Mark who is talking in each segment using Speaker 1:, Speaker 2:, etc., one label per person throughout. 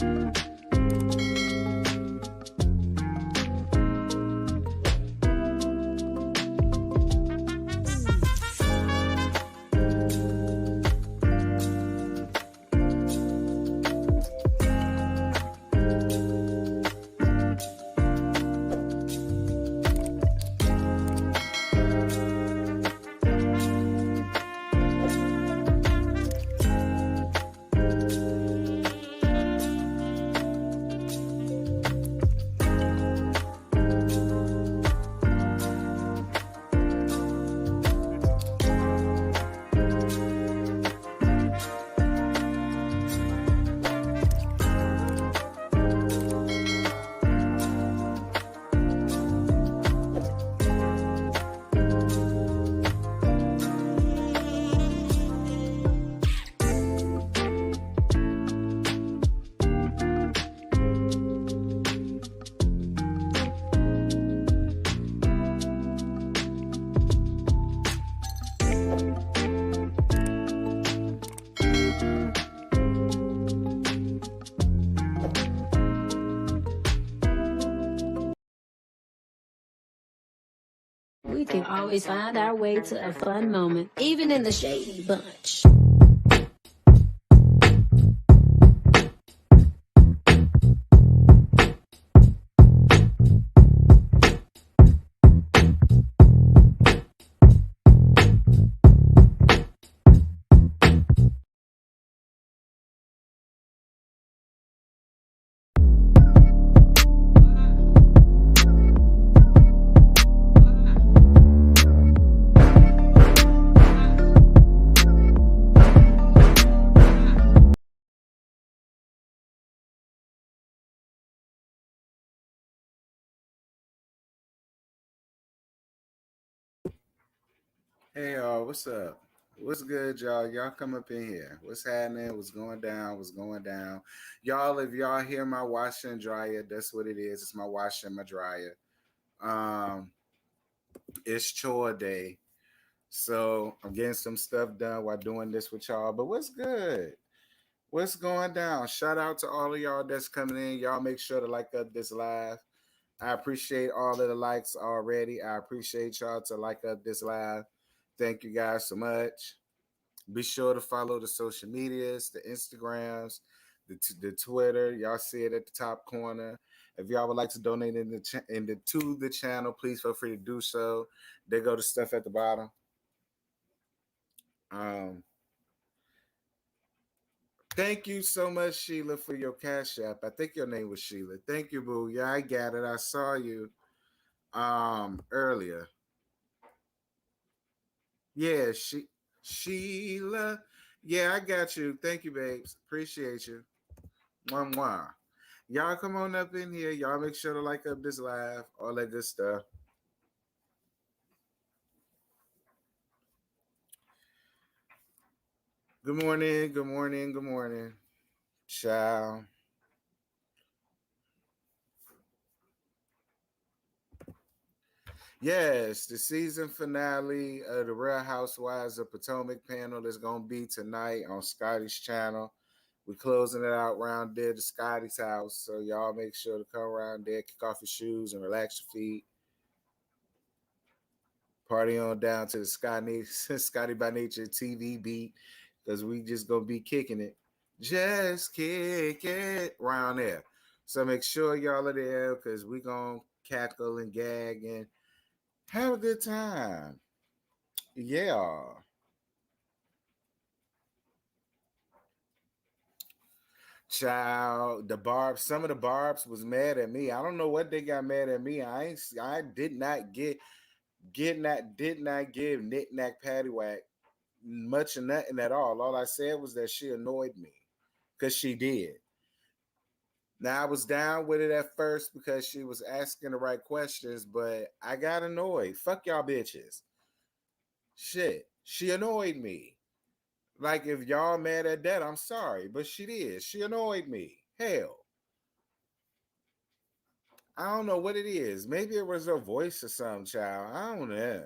Speaker 1: We can always find our way to a fun moment, even in the shady bunch.
Speaker 2: Hey y'all, what's up? What's good, y'all? Y'all come up in here. What's happening? What's going down? What's going down? Y'all, if y'all hear my washer and dryer, that's what it is. It's my washer and my dryer. Um, it's chore day. So I'm getting some stuff done while doing this with y'all. But what's good? What's going down? Shout out to all of y'all that's coming in. Y'all make sure to like up this live. I appreciate all of the likes already. I appreciate y'all to like up this live. Thank you guys so much. Be sure to follow the social medias, the Instagrams, the Twitter. Y'all see it at the top corner. If y'all would like to donate to the channel, please feel free to do so. They go to stuff at the bottom. Um, Thank you so much, Sheila, for your cash app. I think your name was Sheila. Thank you, boo. Yeah, I got it. I saw you earlier. Yeah, Sheila. Yeah, I got you. Thank you, babes. Appreciate you. Mwah, mwah. Y'all come on up in here. Y'all make sure to like up this live, all that good stuff. Good morning, good morning, good morning. Ciao. Yes, the season finale of the Real Housewives of Potomac panel is going to be tonight on Scotty's channel. We're closing it out around there to Scotty's house. So y'all make sure to come around there, kick off your shoes, and relax your feet. Party on down to the Scotty by Nature TV beat because we just going to be kicking it. Just kick it around there. So make sure y'all are there because we going to cackle and gag and have a good time. Yeah. Child, some of the Barbs was mad at me. I don't know what they got mad at me. I did not did not give Knick Knack Paddywhack much of nothing at all. All I said was that she annoyed me. Because she did. Now I was down with it at first because she was asking the right questions, but I got annoyed. Fuck y'all bitches. Shit. She annoyed me. Like if y'all mad at that, I'm sorry, but she did. She annoyed me. Hell. I don't know what it is. Maybe it was her voice or something, child. I don't know.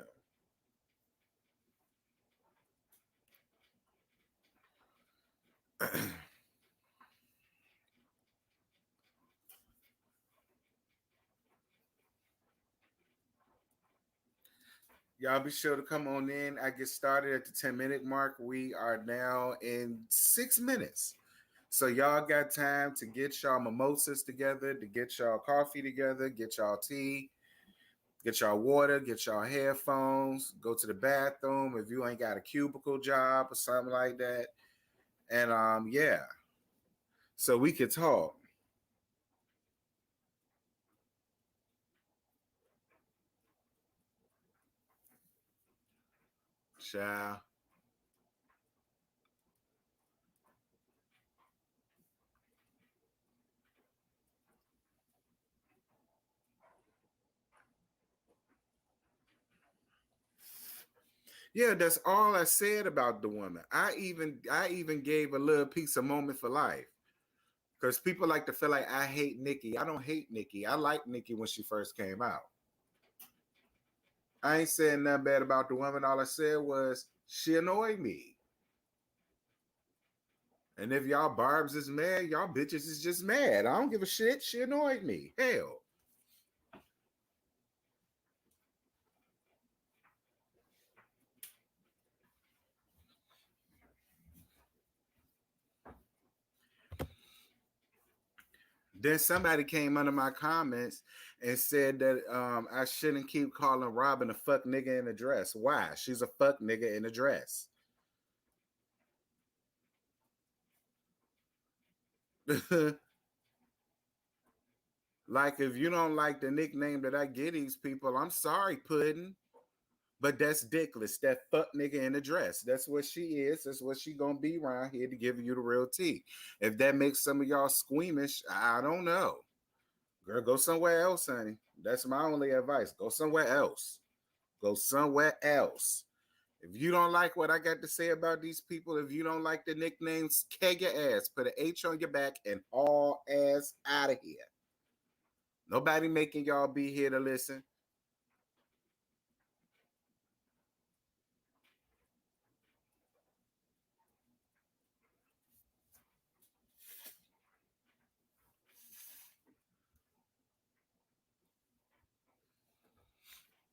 Speaker 2: Y'all be sure to come on in. I get started at the 10-minute mark. We are now in 6 minutes. So y'all got time to get y'all mimosas together, to get y'all coffee together, get y'all tea, get y'all water, get y'all headphones, go to the bathroom if you ain't got a cubicle job or something like that. And yeah. So we could talk. Child. Yeah, that's all I said about the woman. I even gave a little piece of moment for life. Because people like to feel like I hate Nikki. I don't hate Nikki. I liked Nikki when she first came out. I ain't saying nothing bad about the woman. All I said was she annoyed me. And if y'all barbs is mad, y'all bitches is just mad. I don't give a shit. She annoyed me. Hell. Then somebody came under my comments and said that I shouldn't keep calling Robin a fuck nigga in a dress. Why? She's a fuck nigga in a dress. Like, if you don't like the nickname that I give these people, I'm sorry, Puddin'. But that's dickless. That fuck nigga in a dress. That's what she is. That's what she gonna be around here to give you the real tea. If that makes some of y'all squeamish, I don't know. Girl, go somewhere else, honey. That's my only advice. Go somewhere else. Go somewhere else. If you don't like what I got to say about these people, if you don't like the nicknames, keg your ass, put an H on your back, and haul ass out of here. Nobody making y'all be here to listen.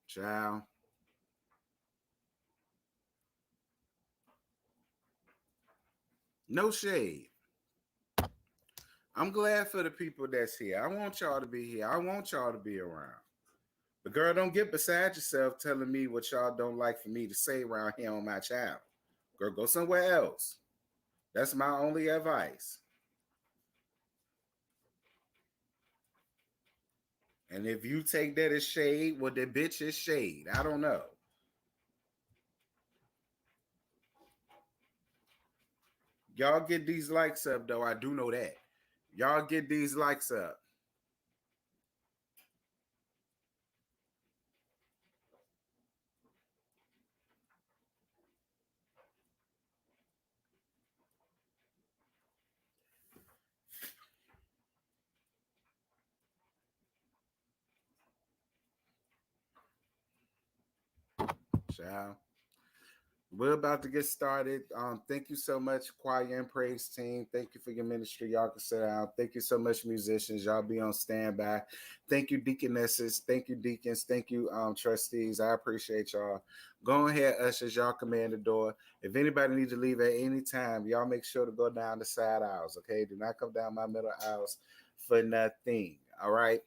Speaker 2: Child. No shade. I'm glad for the people that's here. I want y'all to be here. I want y'all to be around. But girl, don't get beside yourself telling me what y'all don't like for me to say around here on my channel. Girl, go somewhere else. That's my only advice. And if you take that as shade, well, the bitch is shade. I don't know. Y'all get these likes up, though. I do know that. Y'all get these likes up. Child. We're about to get started. Thank you so much, choir and praise team. Thank you for your ministry. Y'all can sit down. Thank you so much, musicians. Y'all be on standby. Thank you, deaconesses. Thank you, deacons. Thank you, trustees. I appreciate y'all. Go ahead, ushers. Y'all command the door. If anybody needs to leave at any time, y'all make sure to go down the side aisles. Okay, do not come down my middle aisles for nothing. All right.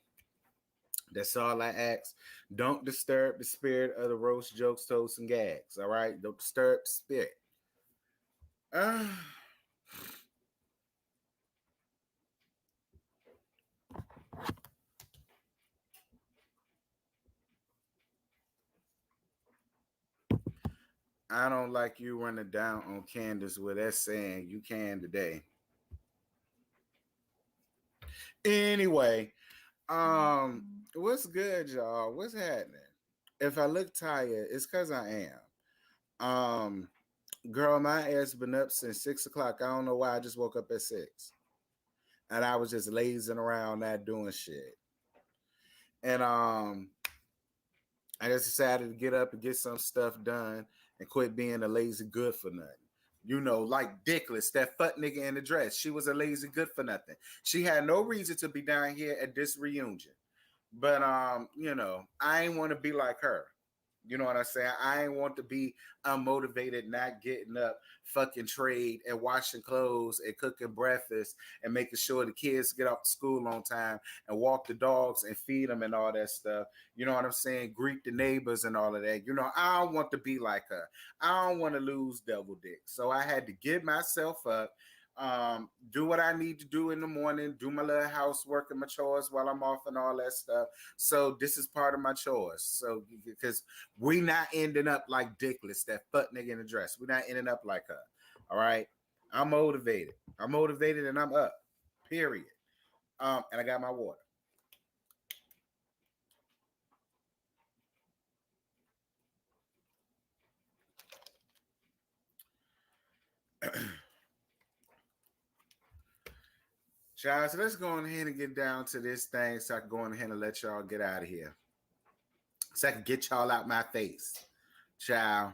Speaker 2: That's all I ask. Don't disturb the spirit of the roast, jokes, toasts, and gags. All right. Don't disturb the spirit. Uh, I don't like you running down on Candace with that saying you can today. Anyway, what's good, y'all? What's happening? If I look tired, it's because I am. Girl, my ass been up since 6 o'clock. I don't know why I just woke up at 6. And I was just lazing around not doing shit. And I just decided to get up and get some stuff done and quit being a lazy good for nothing. You know, like Dickless, that fuck nigga in the dress. She was a lazy good for nothing. She had no reason to be down here at this reunion. But I ain't want to be like her. You know what I'm saying? I ain't want to be unmotivated, not getting up, fucking trade and washing clothes and cooking breakfast and making sure the kids get off to school on time and walk the dogs and feed them and all that stuff. You know what I'm saying? Greet the neighbors and all of that. You know, I don't want to be like her. I don't want to lose double dick. So I had to get myself up, do what I need to do in the morning, do my little housework and my chores while I'm off and all that stuff. So this is part of my chores. So because we not ending up like Dickless, that fuck nigga in the dress. We're not ending up like her. All right. I'm motivated. I'm motivated and I'm up. Period. And I got my water. Child, so let's go ahead and get down to this thing so I can go ahead and let y'all get out of here. So I can get y'all out my face. Child.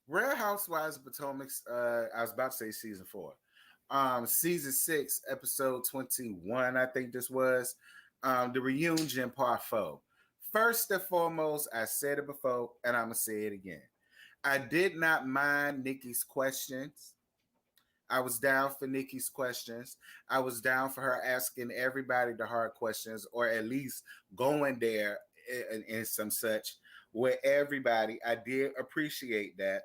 Speaker 2: Real Housewives of Potomac, I was about to say season 4. Season 6, episode 21, I think this was. The reunion part 4. First and foremost, I said it before, and I'm gonna say it again. I did not mind Nikki's questions. I was down for Nikki's questions. I was down for her asking everybody the hard questions, or at least going there in some such with everybody. I did appreciate that.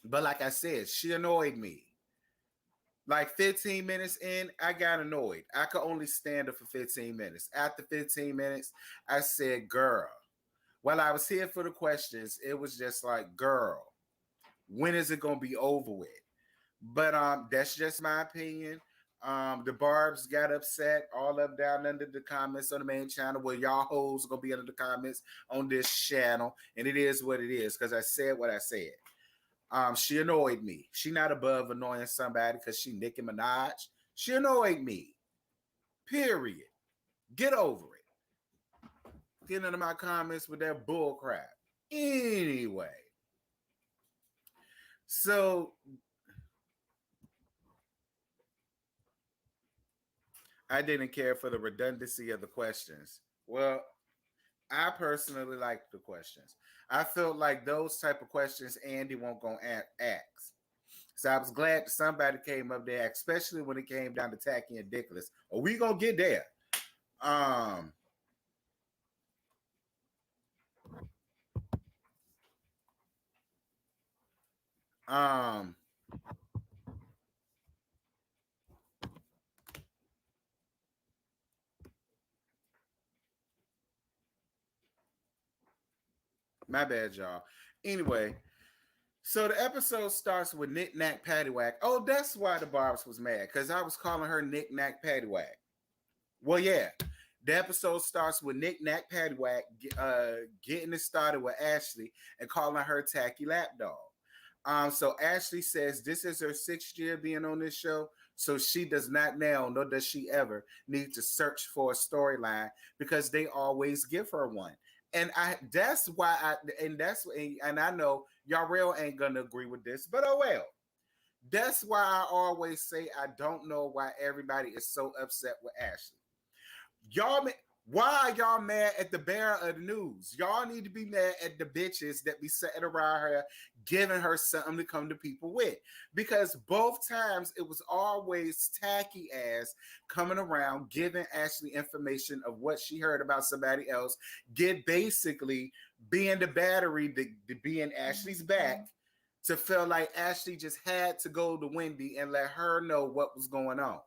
Speaker 2: But like I said, she annoyed me. Like 15 minutes in, I got annoyed. I could only stand her for 15 minutes. After 15 minutes, I said, girl, while I was here for the questions, it was just like, girl, when is it gonna be over with? But that's just my opinion. The Barbs got upset all up down under the comments on the main channel. Well, y'all hoes gonna be under the comments on this channel, and it is what it is because I said what I said. She annoyed me. She not above annoying somebody because she Nicki Minaj. She annoyed me. Period. Get over it. Get into my comments with that bull crap. Anyway. So I didn't care for the redundancy of the questions. Well, I personally like the questions. I felt like those type of questions Andy won't go ask. So I was glad that somebody came up there, especially when it came down to Tacky and Dickless. Are we gonna get there? Um, um, my bad, y'all. Anyway, so the episode starts with Knick Knack Paddywhack. Oh, that's why the Barbs was mad, because I was calling her Knick Knack Paddywhack. Well, yeah. The episode starts with Knick Knack Paddywhack getting it started with Ashley and calling her Tacky Lapdog. So Ashley says this is her 6th year being on this show, so she does not now, nor does she ever, need to search for a storyline because they always give her one. And that's why I know y'all real ain't gonna agree with this, but oh well. That's why I always say I don't know why everybody is so upset with Ashley. Y'all, why are y'all mad at the bearer of the news? Y'all need to be mad at the bitches that be sitting around her, giving her something to come to people with. Because both times it was always Tacky ass coming around, giving Ashley information of what she heard about somebody else, basically being the battery to be in Ashley's back to feel like Ashley just had to go to Wendy and let her know what was going on.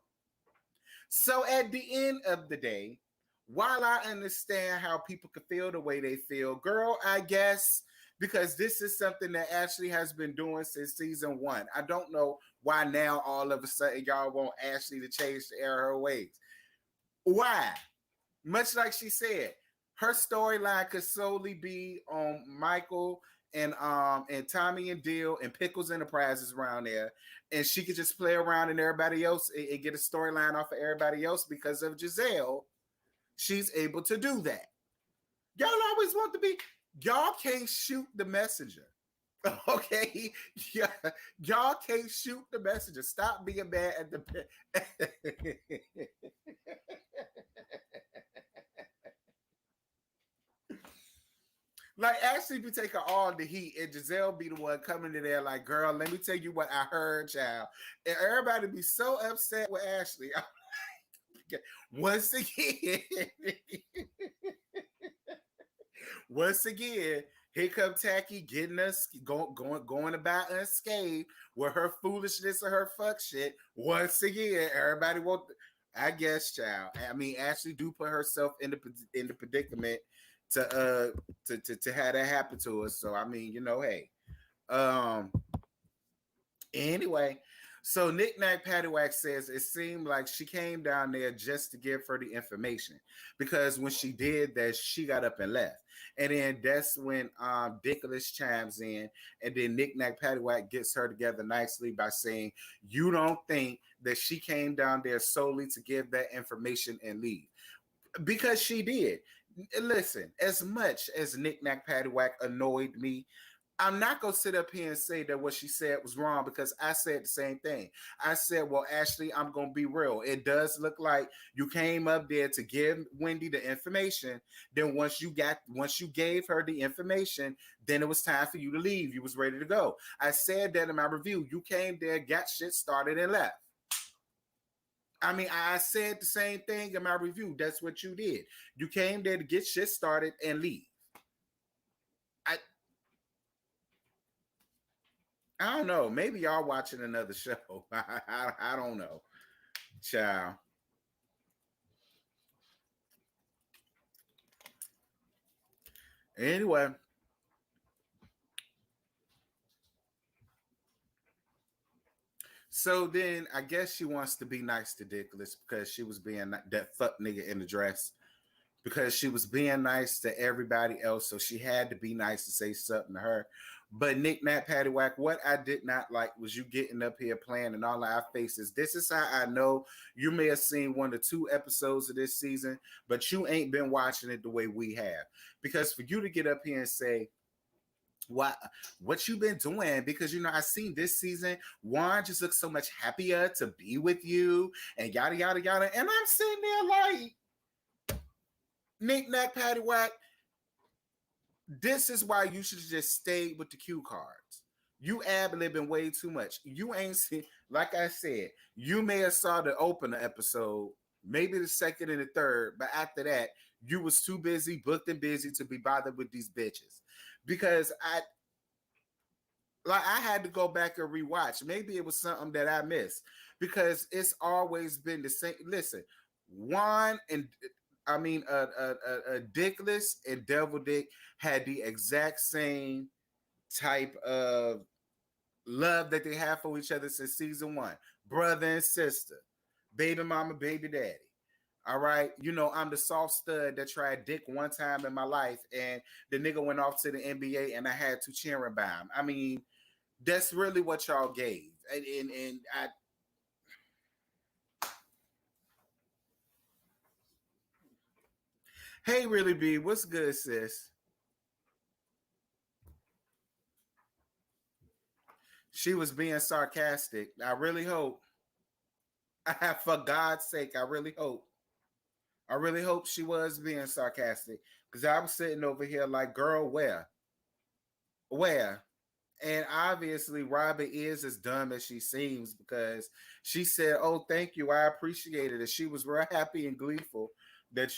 Speaker 2: So at the end of the day, while I understand how people can feel the way they feel, girl, I guess because this is something that Ashley has been doing since season 1. I don't know why now all of a sudden y'all want Ashley to change the air of her ways. Why? Much like she said, her storyline could solely be on Michael and Tommy and Dill and Pickles Enterprises around there, and she could just play around and everybody else and get a storyline off of everybody else because of Giselle. She's able to do that. Y'all always want to be. Y'all can't shoot the messenger. Okay, yeah, y'all can't shoot the messenger. Stop being mad at the. Like Ashley be taking all the heat, and Giselle be the one coming to there like, "Girl, let me tell you what I heard, child." And everybody be so upset with Ashley. Once again, once again, here come Tacky getting us going about unscathed with her foolishness or her fuck shit. Once again, everybody want. I guess, child. I mean, Ashley do put herself in the predicament to have that happen to us. So I mean, hey. Um. Anyway, so Knick Knack Paddywhack says it seemed like she came down there just to give her the information because when she did that, she got up and left. And then that's when Dickolas chimes in, and then Knick Knack Paddywhack gets her together nicely by saying, "You don't think that she came down there solely to give that information and leave?" Because she did. Listen, as much as Knick Knack Paddywhack annoyed me, I'm not gonna sit up here and say that what she said was wrong because I said the same thing. I said, "Well, Ashley, I'm gonna be real. It does look like you came up there to give Wendy the information. Then once you gave her the information, then it was time for you to leave. You was ready to go." I said that in my review. You came there, got shit started, and left. I mean, I said the same thing in my review. That's what you did. You came there to get shit started and leave. I I don't know. Maybe y'all watching another show. I don't know. Child. Anyway, so then I guess she wants to be nice to Dickless because she was being that fuck nigga in the dress. Because she was being nice to everybody else, so she had to be nice to say something to her. But Nick Nat Paddywhack, what I did not like was you getting up here playing in all our faces. This is how I know you may have seen 1 or 2 episodes of this season, but you ain't been watching it the way we have. Because for you to get up here and say, what you been doing? Because I seen this season Juan just looks so much happier to be with you and yada yada yada. And I'm sitting there like, Nick Nack Paddywhack, this is why you should just stay with the cue cards. You ad-libbing way too much. You ain't seen, like I said, you may have saw the opener episode, maybe the second and the third, but after that, you was too busy, booked and busy to be bothered with these bitches. Because I had to go back and rewatch. Maybe it was something that I missed because it's always been the same. Listen, Juan and Dickless and Devil Dick had the exact same type of love that they have for each other since season 1. Brother and sister, baby mama, baby daddy. All right, I'm the soft stud that tried dick one time in my life, and the nigga went off to the NBA, and I had to cheer him by him. I mean, that's really what y'all gave, and I. Hey, really B, what's good, sis? She was being sarcastic. I really hope. For God's sake, I really hope. I really hope she was being sarcastic because I was sitting over here like, girl, where? Where? And obviously, Robin is as dumb as she seems because she said, "Oh, thank you. I appreciate it." And she was real happy and gleeful that,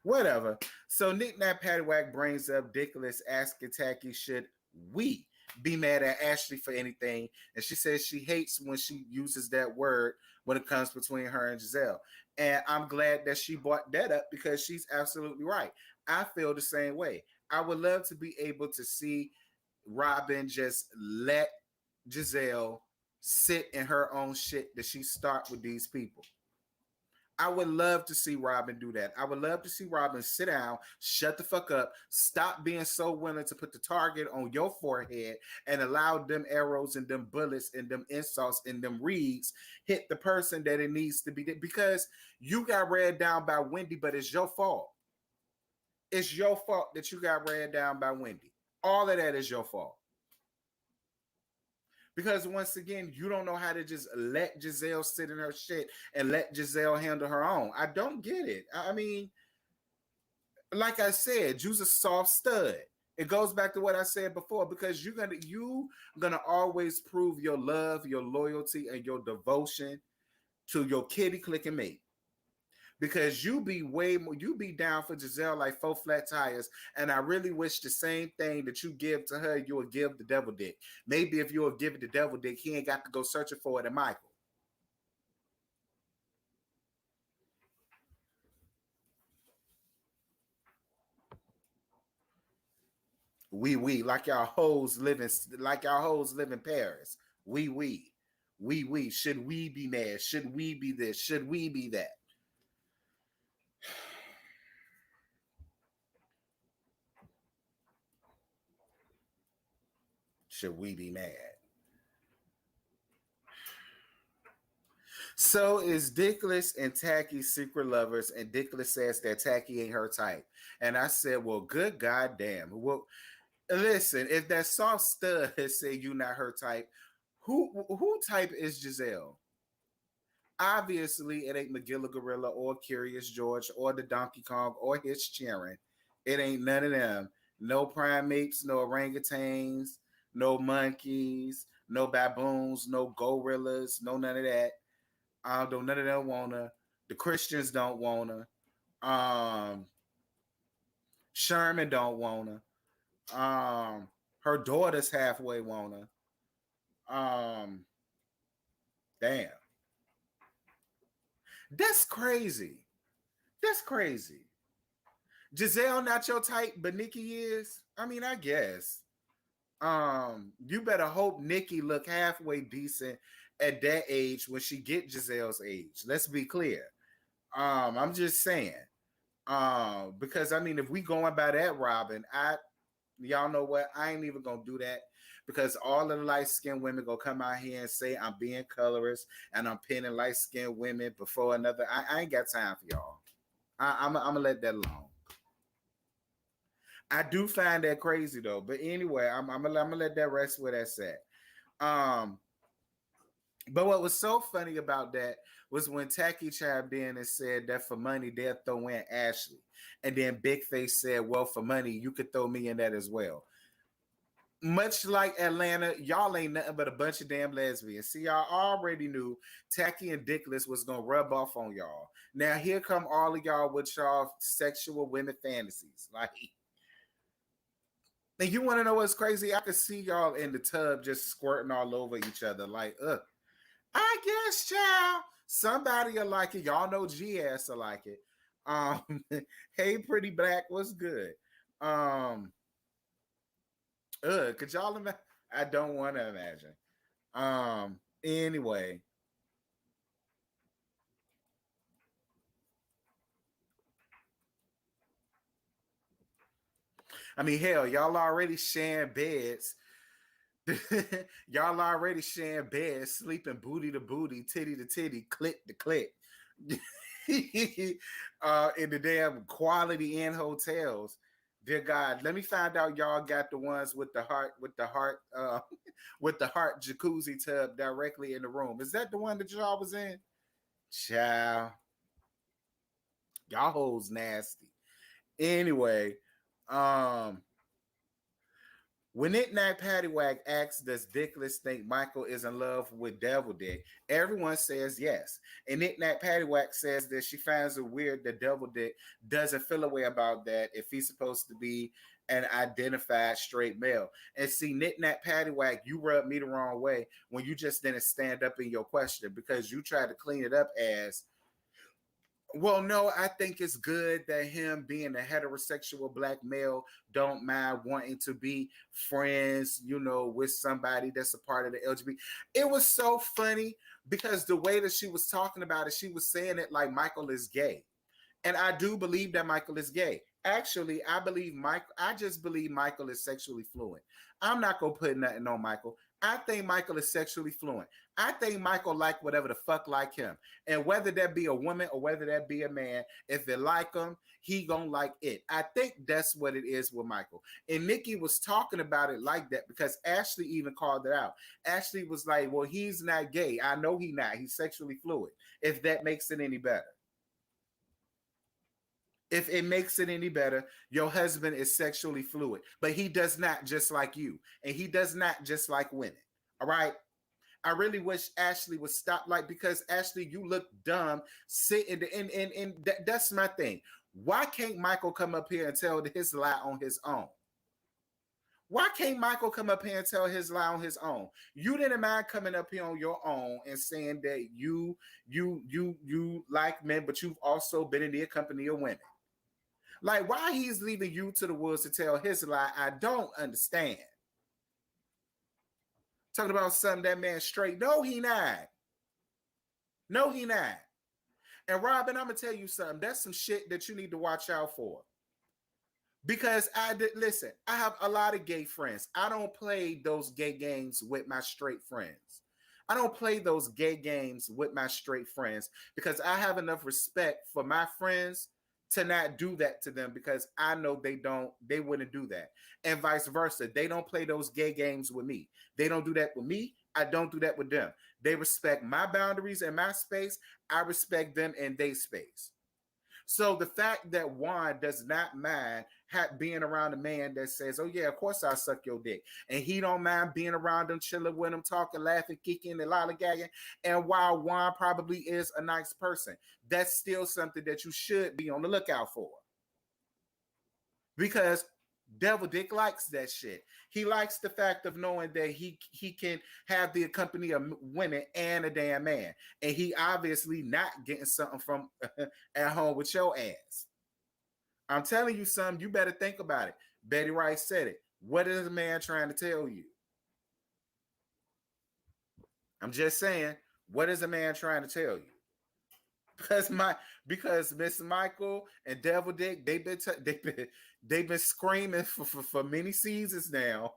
Speaker 2: whatever. So Nick Nat Paddywhack brings up Dickless asking Tacky, should we be mad at Ashley for anything? And she says she hates when she uses that word when it comes between her and Giselle. And I'm glad that she brought that up because she's absolutely right. I feel the same way. I would love to be able to see Robin just let Giselle sit in her own shit that she start with these people. I would love to see Robin do that. I would love to see Robin sit down, shut the fuck up, stop being so willing to put the target on your forehead and allow them arrows and them bullets and them insults and them reeds hit the person that it needs to be. Because you got read down by Wendy, but it's your fault. It's your fault that you got read down by Wendy. All of that is your fault. Because once again, you don't know how to just let Giselle sit in her shit and let Giselle handle her own. I don't get it. I mean, like I said, you's a soft stud. It goes back to what I said before, because you're gonna always prove your love, your loyalty, and your devotion to your kitty clicking mate. Because you be way more, you be down for Giselle like four flat tires, and I really wish the same thing that you give to her, you would give the devil dick. Maybe if you would give it the devil dick, he ain't got to go searching for it in Michael. We like y'all hoes live in Paris. We we should we be mad? Should we be this? Should we be that? Should we be mad? So is Dickless and Tacky secret lovers, and Dickless says that Tacky ain't her type. And I said, well, good goddamn. Well, listen, if that soft stud has said you not her type, who type is Giselle? Obviously, it ain't Magilla Gorilla or Curious George or the Donkey Kong or his cheering. It ain't none of them. No primates, no orangutans, no monkeys, no baboons, no gorillas, no none of that. Don't none of them wanna. The Christians don't wanna. Um, Sherman don't wanna. Her daughter's halfway wanna. Um, damn, that's crazy. That's crazy. Giselle not your type, but Nikki is. I mean, I guess. You better hope Nikki look halfway decent at that age when she get Giselle's age. Let's be clear. I'm just saying. Because I mean, if we going by that, Robin, y'all know what? I ain't even gonna do that, because all of the light skinned women gonna come out here and say I'm being colorist and I'm pinning light skinned women before another. I ain't got time for y'all. I'm gonna let that alone. I do find that crazy though. But anyway, I'm gonna let that rest where that's at. Um, but what was so funny about that was when Tacky chimed in and said that for money they'll throw in Ashley, and then Big Face said, "Well, for money you could throw me in that as well." Much like Atlanta, y'all ain't nothing but a bunch of damn lesbians. See, y'all already knew Tacky and Dickless was gonna rub off on y'all. Now here come all of y'all with y'all sexual women fantasies, like. And you want to know what's crazy? I could see y'all in the tub just squirting all over each other. Like, I guess, child, somebody will like it. Y'all know GS will like it. Um, hey, pretty black, what's good? Um, could y'all imagine? I don't want to imagine. Anyway, I mean, hell, y'all already sharing beds. Y'all already sharing beds, sleeping booty to booty, titty to titty, click to click. In the damn Quality Inn hotels. Dear God, let me find out y'all got the ones with the heart jacuzzi tub directly in the room. Is that the one that y'all was in? Child, y'all hoes nasty. Anyway, um, when Nick Nack Paddywhack asks, does Dickless think Michael is in love with Devil Dick? Everyone says yes. And Nick Nack Paddywhack says that she finds it weird that Devil Dick doesn't feel a way about that if he's supposed to be an identified straight male. And see, Nick Nack Paddywhack, you rubbed me the wrong way when you just didn't stand up in your question, because you tried to clean it up as, well, no, I think it's good that him being a heterosexual black male don't mind wanting to be friends, with somebody that's a part of the LGBT. It was so funny because the way that she was talking about it, she was saying it like Michael is gay. And I do believe that Michael is gay. Actually, I just believe Michael is sexually fluent. I'm not gonna put nothing on Michael. I think Michael is sexually fluent. I think Michael like whatever the fuck like him. And whether that be a woman or whether that be a man, if it like him, he gonna like it. I think that's what it is with Michael. And Nikki was talking about it like that because Ashley even called it out. Ashley was like, well, he's not gay. I know he not. He's sexually fluid. If that makes it any better. If it makes it any better, your husband is sexually fluid, but he does not just like you, and he does not just like women. All right. I really wish Ashley would stop, like, because Ashley, you look dumb sitting, and that's my thing. Why can't Michael come up here and tell his lie on his own? Why can't Michael come up here and tell his lie on his own? You didn't mind coming up here on your own and saying that you like men, but you've also been in the company of women. Like, why he's leaving you to the woods to tell his lie, I don't understand. Talking about something that man straight. No, he not. No, he not. And Robin, I'm gonna tell you something. That's some shit that you need to watch out for. Because listen, I have a lot of gay friends. I don't play those gay games with my straight friends. I don't play those gay games with my straight friends because I have enough respect for my friends to not do that to them, because I know they wouldn't do that. And vice versa. They don't play those gay games with me. They don't do that with me. I don't do that with them. They respect my boundaries and my space. I respect them and their space. So the fact that Juan does not mind being around a man that says, oh yeah, of course I'll suck your dick. And he don't mind being around them, chilling with them, talking, laughing, kicking, and lollygagging. And while Juan probably is a nice person, that's still something that you should be on the lookout for. Because Devil Dick likes that shit. He likes the fact of knowing that he can have the company of women and a damn man. And he obviously not getting something from at home with your ass. I'm telling you something, you better think about it. Betty Wright said it. What is a man trying to tell you? I'm just saying, what is a man trying to tell you? Because Miss Michael and Devil Dick, they've been screaming for many seasons now,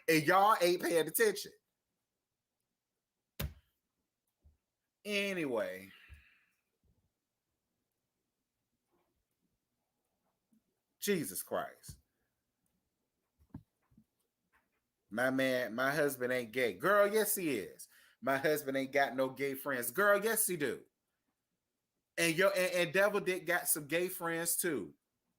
Speaker 2: and y'all ain't paying attention. Anyway, Jesus Christ, my husband ain't gay, girl. Yes, he is. My husband ain't got no gay friends, girl. Yes, he do. And Devil Dick got some gay friends too.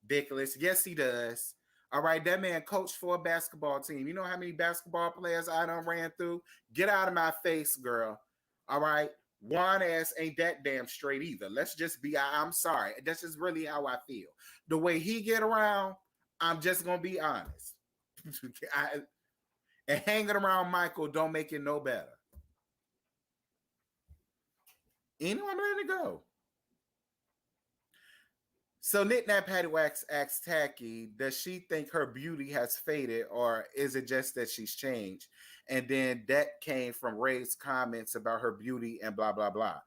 Speaker 2: Dickless. Yes, he does. All right, that man coached for a basketball team. You know how many basketball players I done ran through? Get out of my face, girl. All right. Juan ass ain't that damn straight either. Let's just be, I'm sorry. That's just really how I feel. The way he get around, I'm just going to be honest. And hanging around Michael don't make it no better. Anyway, I'm letting it go. So Knick-Knack Paddywhack asks Tacky, does she think her beauty has faded, or is it just that she's changed? And then that came from Ray's comments about her beauty and blah, blah, blah.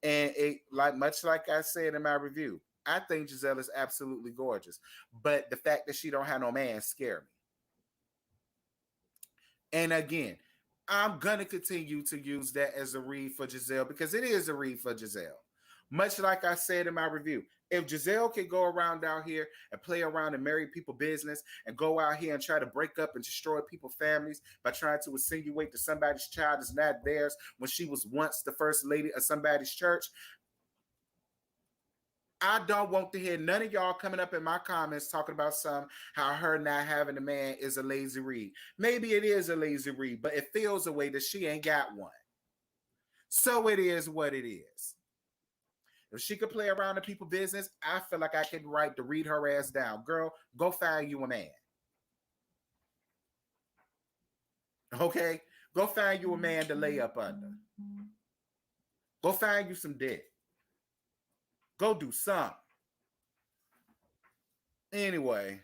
Speaker 2: And it, much like I said in my review, I think Giselle is absolutely gorgeous. But the fact that she don't have no man scared me. And again, I'm going to continue to use that as a read for Giselle, because it is a read for Giselle. Much like I said in my review, if Giselle could go around out here and play around and marry people business and go out here and try to break up and destroy people's families by trying to insinuate that somebody's child is not theirs when she was once the first lady of somebody's church, I don't want to hear none of y'all coming up in my comments talking about how her not having a man is a lazy read. Maybe it is a lazy read, but it feels a way that she ain't got one. So it is what it is. If she could play around in people's business, I feel like I could write to read her ass down. Girl, go find you a man. Okay? Go find you a man to lay up under. Go find you some dick. Go do something. Anyway.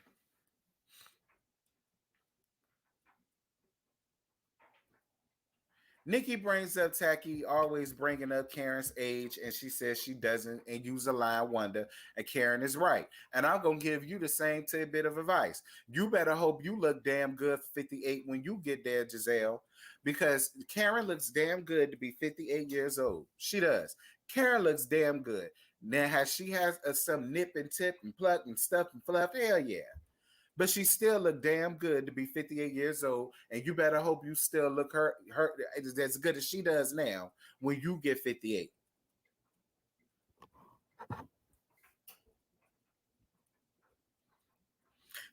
Speaker 2: Nikki brings up Tacky always bringing up Karen's age, and she says she doesn't, and use a line wonder, and Karen is right. And I'm going to give you the same tidbit of advice. You better hope you look damn good for 58 when you get there, Giselle, because Karen looks damn good to be 58 years old. She does. Karen looks damn good. Now, she has some nip and tip and pluck and stuff and fluff, hell yeah. But she still look damn good to be 58 years old, and you better hope you still look her as good as she does now when you get 58.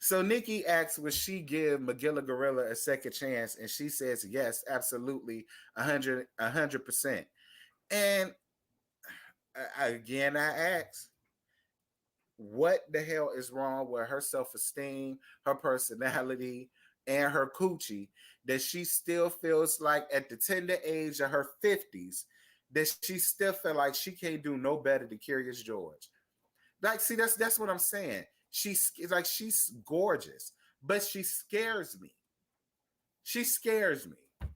Speaker 2: So Nikki asks, would she give McGilla Gorilla a second chance? And she says, yes, absolutely, 100%. And again, I ask, what the hell is wrong with her self-esteem, her personality, and her coochie that she still feels like at the tender age of her 50s that she still feel like she can't do no better than Curious George? Like, see, that's what I'm saying. She's gorgeous, but she scares me. She scares me.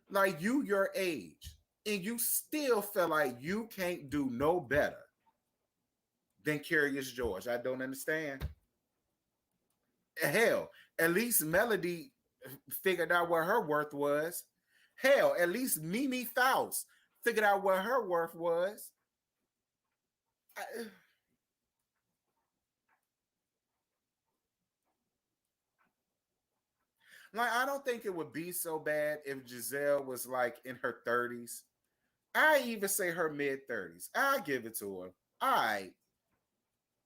Speaker 2: Like, you your age, and you still feel like you can't do no better than Curious George. I don't understand. Hell, at least Melody figured out what her worth was. Hell, at least Mimi Faust figured out what her worth was. I, like, I don't think it would be so bad if Giselle was like in her 30s. I even say her mid 30s. I give it to her. All right.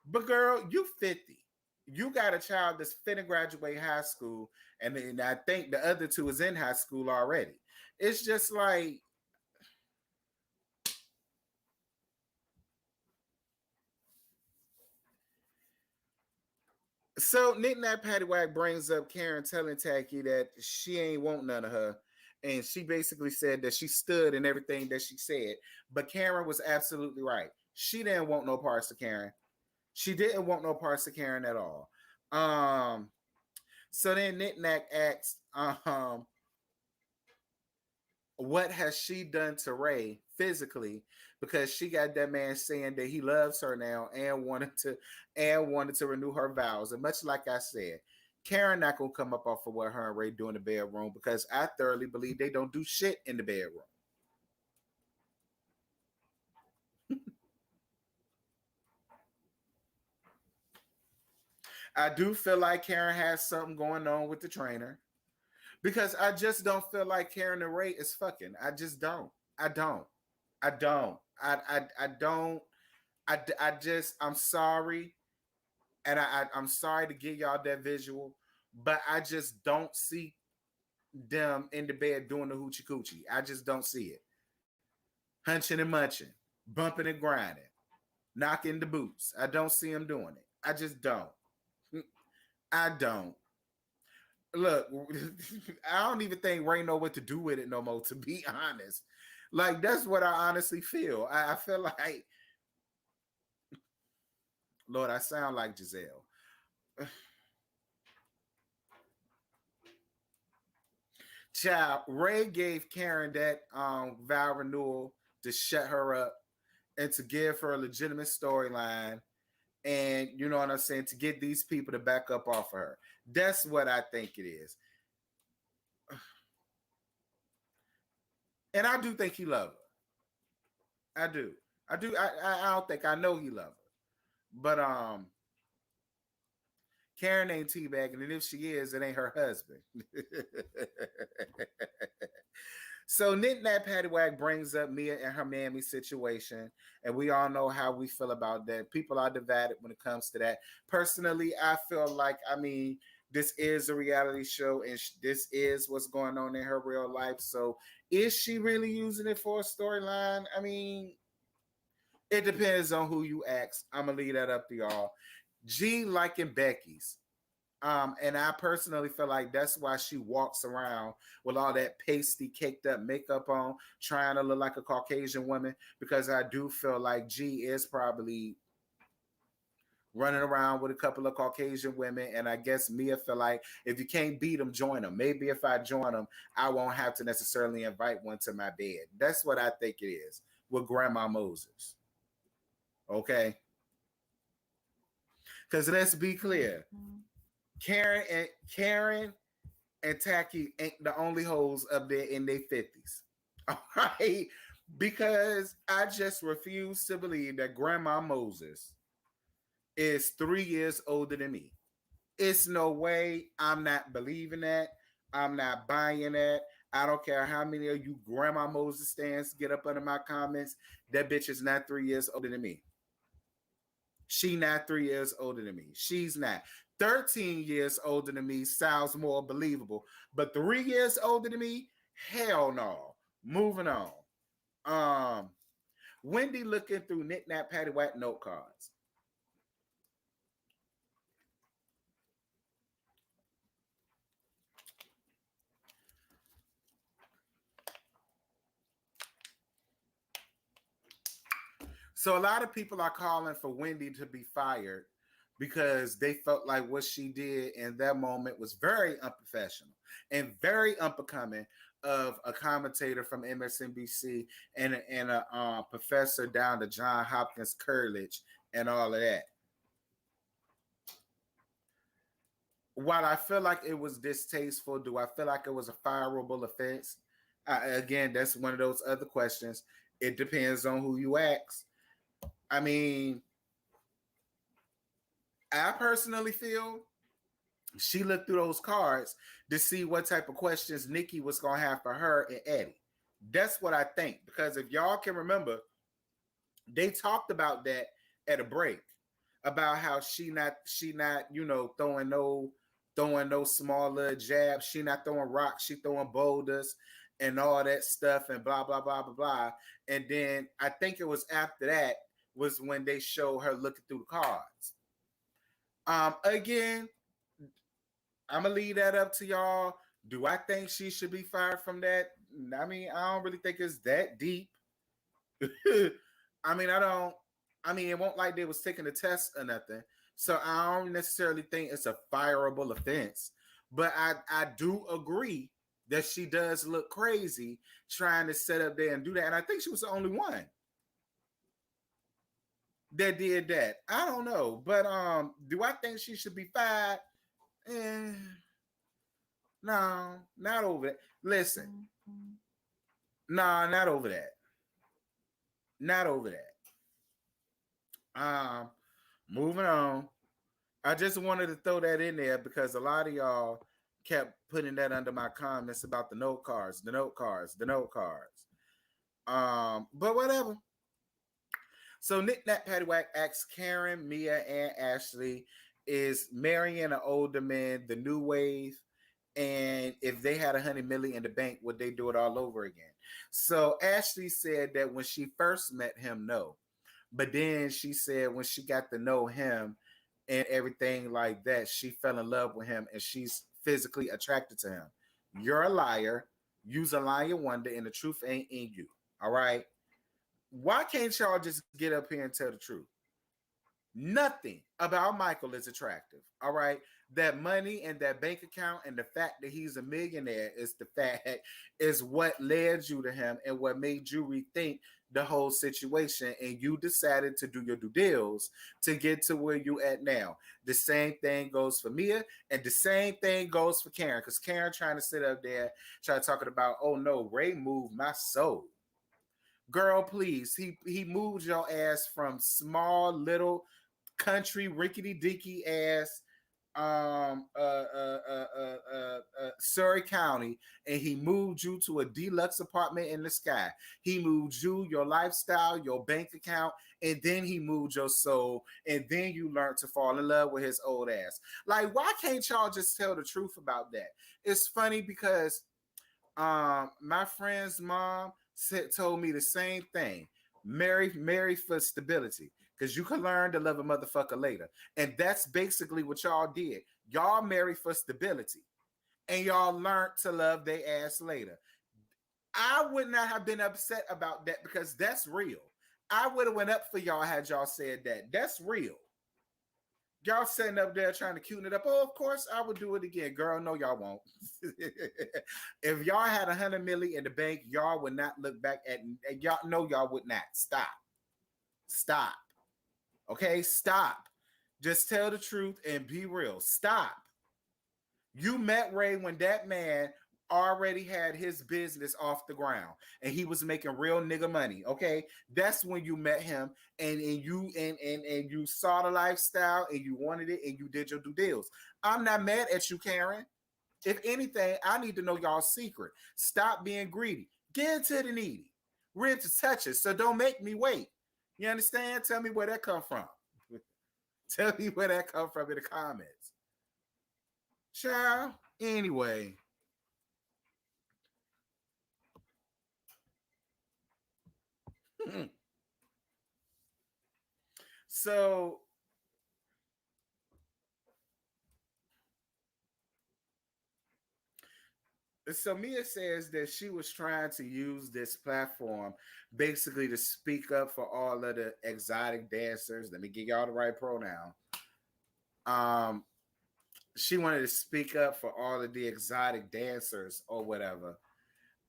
Speaker 2: But girl, you 50. You got a child that's finna graduate high school, and then I think the other two is in high school already. It's just like, so Nick Nat Paddywhack brings up Karen telling Tacky that she ain't want none of her. And she basically said that she stood in everything that she said. But Karen was absolutely right. She didn't want no parts of Karen. She didn't want no parts of Karen at all. Um, so then Nick Nack asked, what has she done to Ray physically? Because she got that man saying that he loves her now and wanted to renew her vows. And much like I said, Karen not gonna come up off of what her and Ray do in the bedroom, because I thoroughly believe they don't do shit in the bedroom. I do feel like Karen has something going on with the trainer, because I just don't feel like Karen and Ray is fucking. I just don't. I don't. I don't. I don't. I'm sorry, and I'm sorry to give y'all that visual, but I just don't see them in the bed doing the hoochie coochie. I just don't see it. Hunching and munching, bumping and grinding, knocking the boots. I don't see them doing it. I just don't. I don't. Look, I don't even think Ray know what to do with it no more, to be honest. Like, that's what I honestly feel. I feel like, Lord, I sound like Giselle. Child, Ray gave Karen that vow renewal to shut her up and to give her a legitimate storyline, and you know what I'm saying, to get these people to back up off of her. That's what I think it is. And I do think he loved her. I do. I do. I don't think, I know he loved her. But Karen ain't teabagging, and if she is, it ain't her husband. So Knit Nat Paddywhack brings up Mia and her mammy situation, and we all know how we feel about that. People are divided when it comes to that. Personally, I feel like, I mean, this is a reality show, and this is what's going on in her real life. So is she really using it for a storyline? I mean, it depends on who you ask. I'm gonna leave that up to y'all. G liking Becky's. And I personally feel like that's why she walks around with all that pasty, caked up makeup on, trying to look like a Caucasian woman, because I do feel like G is probably running around with a couple of Caucasian women. And I guess Mia feel like, if you can't beat them, join them. Maybe if I join them, I won't have to necessarily invite one to my bed. That's what I think it is with Grandma Moses. Okay? Because let's be clear. Karen and Tacky ain't the only hoes up there in their 50s. All right. Because I just refuse to believe that Grandma Moses is 3 years older than me. It's no way. I'm not believing that. I'm not buying that. I don't care how many of you Grandma Moses stands get up under my comments. That bitch is not 3 years older than me. She not 3 years older than me. She's not. 13 years older than me sounds more believable. But 3 years older than me, hell no. Moving on. Um, Wendy looking through knick-knack paddywhack note cards. So a lot of people are calling for Wendy to be fired because they felt like what she did in that moment was very unprofessional and very unbecoming of a commentator from MSNBC and a professor down to John Hopkins College and all of that. While I feel like it was distasteful, do I feel like it was a fireable offense? Again, that's one of those other questions. It depends on who you ask. I mean, I personally feel she looked through those cards to see what type of questions Nikki was going to have for her and Eddie. That's what I think. Because if y'all can remember, they talked about that at a break about how she not throwing no small little jabs. She not throwing rocks. She throwing boulders and all that stuff and blah blah blah blah blah. And then I think it was after that was when they showed her looking through the cards. Again, I'm gonna leave that up to y'all. Do I think she should be fired from that? I mean, I don't really think it's that deep. I mean, I don't. I mean, it won't like they was taking a test or nothing. So I don't necessarily think it's a fireable offense. But I do agree that she does look crazy trying to sit up there and do that. And I think she was the only one that did that. I don't know. But do I think she should be fired? No, not over that. Listen. No, not over that. Not over that. Moving on. I just wanted to throw that in there because a lot of y'all kept putting that under my comments about the note cards, the note cards, the note cards. But whatever. So Nick Nat Paddywhack asks Karen, Mia, and Ashley, is marrying an older man the new wave? And if they had $100 million in the bank, would they do it all over again? So Ashley said that when she first met him, no. But then she said when she got to know him and everything like that, she fell in love with him and she's physically attracted to him. You're a liar. You's a liar wonder, and the truth ain't in you. All right. Why can't y'all just get up here and tell the truth? Nothing about Michael is attractive. All right. That money and that bank account and the fact that he's a millionaire is what led you to him and what made you rethink the whole situation. And you decided to do your due deals to get to where you at now. The same thing goes for Mia and the same thing goes for Karen. Because Karen trying to sit up there, trying to talking about, oh no, Ray moved my soul. Girl, please. He moved your ass from small little country rickety dicky ass Surrey County, and he moved you to a deluxe apartment in the sky. He moved you, your lifestyle, your bank account, and then he moved your soul, and then you learned to fall in love with his old ass. Like, why can't y'all just tell the truth about that? It's funny because my friend's mom told me the same thing. Marry for stability. Because you can learn to love a motherfucker later. And that's basically what y'all did. Y'all married for stability. And y'all learned to love their ass later. I would not have been upset about that because that's real. I would have went up for y'all had y'all said that. That's real. Y'all sitting up there trying to cuten it up. Oh, of course I would do it again. Girl, no, y'all won't. If y'all had $100 million in the bank, y'all would not look back at y'all. No, y'all would not. Stop. Okay, stop. Just tell the truth and be real. Stop. You met Ray when that man already had his business off the ground and he was making real nigga money. Okay, that's when you met him and you saw the lifestyle and you wanted it and you did your due deals. I'm not mad at you, Karen. If anything, I need to know y'all's secret. Stop being greedy. Get into the needy. Rib to touch it. So don't make me wait. You understand? Tell me where that come from. Tell me where that come from in the comments. Child. Anyway, so Mia says that she was trying to use this platform basically to speak up for all of the exotic dancers. Let me give y'all the right pronoun. Um, she wanted to speak up for all of the exotic dancers or whatever,